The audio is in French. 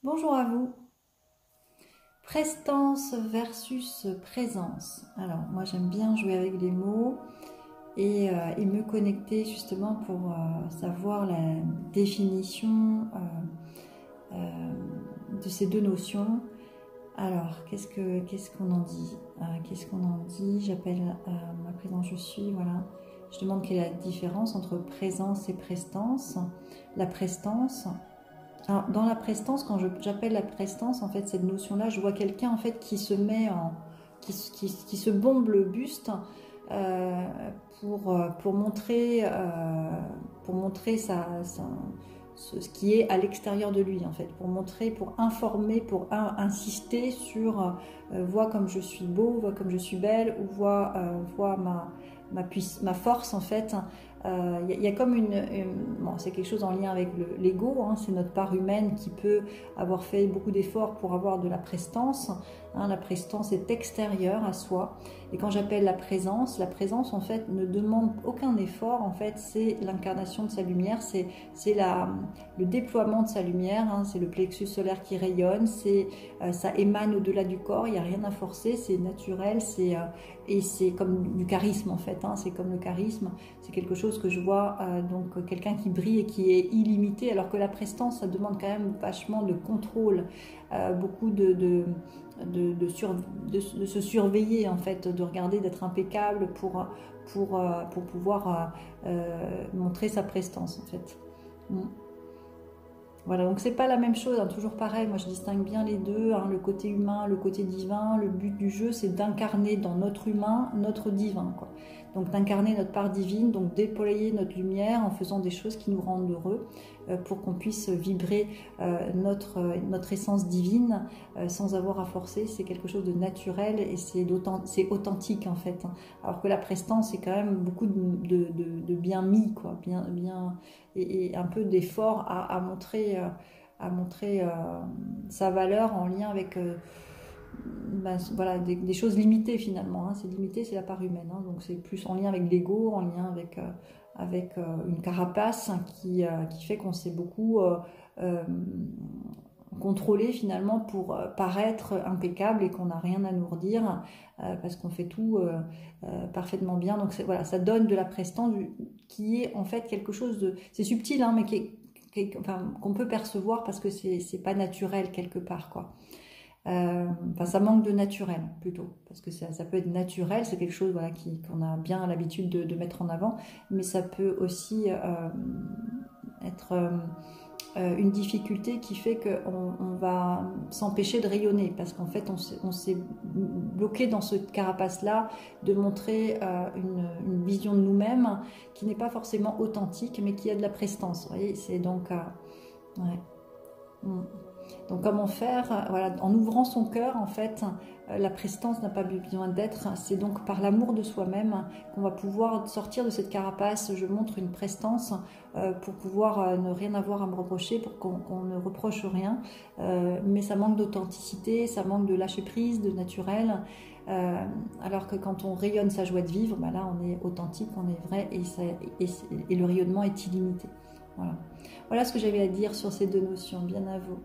Bonjour à vous. Prestance versus présence. Alors, moi j'aime bien jouer avec les mots et me connecter justement pour savoir la définition de ces deux notions. Alors, qu'est-ce qu'on en dit Qu'est-ce qu'on en dit J'appelle ma présence, je suis, voilà. Je demande quelle est la différence entre présence et prestance. La prestance. Alors, dans la prestance, quand j'appelle la prestance, en fait, cette notion-là, je vois quelqu'un en fait qui se met en, qui se bombe le buste euh, pour montrer ce qui est à l'extérieur de lui, en fait, pour montrer, pour informer, pour insister sur vois comme je suis beau, vois comme je suis belle, ou vois ma force, en fait. Y a comme bon, c'est quelque chose en lien avec l'ego, hein, c'est notre part humaine qui peut avoir fait beaucoup d'efforts pour avoir de la prestance. Hein, la prestance est extérieure à soi. Et quand j'appelle la présence en fait ne demande aucun effort. En fait, c'est l'incarnation de sa lumière, c'est le déploiement de sa lumière. Hein, c'est le plexus solaire qui rayonne, ça émane au-delà du corps. Il n'y a rien à forcer, c'est naturel, et c'est comme du charisme en fait. Hein, c'est comme le charisme, c'est quelque chose que je vois donc quelqu'un qui brille et qui est illimité, alors que la prestance, ça demande quand même vachement de contrôle, beaucoup de se surveiller en fait, de regarder, d'être impeccable pour pouvoir montrer sa prestance en fait. Voilà, donc c'est pas la même chose, hein, toujours pareil, moi je distingue bien les deux, hein, le côté humain, le côté divin. Le but du jeu, c'est d'incarner dans notre humain notre divin, quoi. Donc d'incarner notre part divine, donc déployer notre lumière en faisant des choses qui nous rendent heureux, pour qu'on puisse vibrer notre essence divine sans avoir à forcer. C'est quelque chose de naturel et c'est authentique en fait, hein. Alors que la prestance, c'est quand même beaucoup de bien mis, quoi, bien et un peu d'effort à montrer, sa valeur en lien avec voilà, des choses limitées finalement. Hein. C'est limité, c'est la part humaine. Hein. Donc c'est plus en lien avec l'ego, en lien avec une carapace, hein, qui fait qu'on s'est beaucoup contrôlé finalement pour paraître impeccable et qu'on n'a rien à nous redire parce qu'on fait tout parfaitement bien. Donc voilà, ça donne de la prestance qui est en fait quelque chose de... C'est subtil, hein, mais enfin, qu'on peut percevoir parce que c'est pas naturel quelque part, quoi. Enfin, ça manque de naturel plutôt, parce que ça peut être naturel, c'est quelque chose, voilà, qu'on a bien l'habitude de mettre en avant, mais ça peut aussi être une difficulté qui fait qu'on va s'empêcher de rayonner, parce qu'en fait on s'est bloqué dans ce carapace-là de montrer une vision de nous-mêmes qui n'est pas forcément authentique, mais qui a de la prestance. Vous voyez, c'est donc... ouais. Donc comment faire, voilà, en ouvrant son cœur en fait, la prestance n'a pas besoin d'être, c'est donc par l'amour de soi-même qu'on va pouvoir sortir de cette carapace. Je montre une prestance pour pouvoir ne rien avoir à me reprocher, pour qu'on ne reproche rien, mais ça manque d'authenticité, ça manque de lâcher prise, de naturel, alors que quand on rayonne sa joie de vivre, bah là on est authentique, on est vrai, et le rayonnement est illimité. Voilà. Voilà ce que j'avais à dire sur ces deux notions. Bien à vous.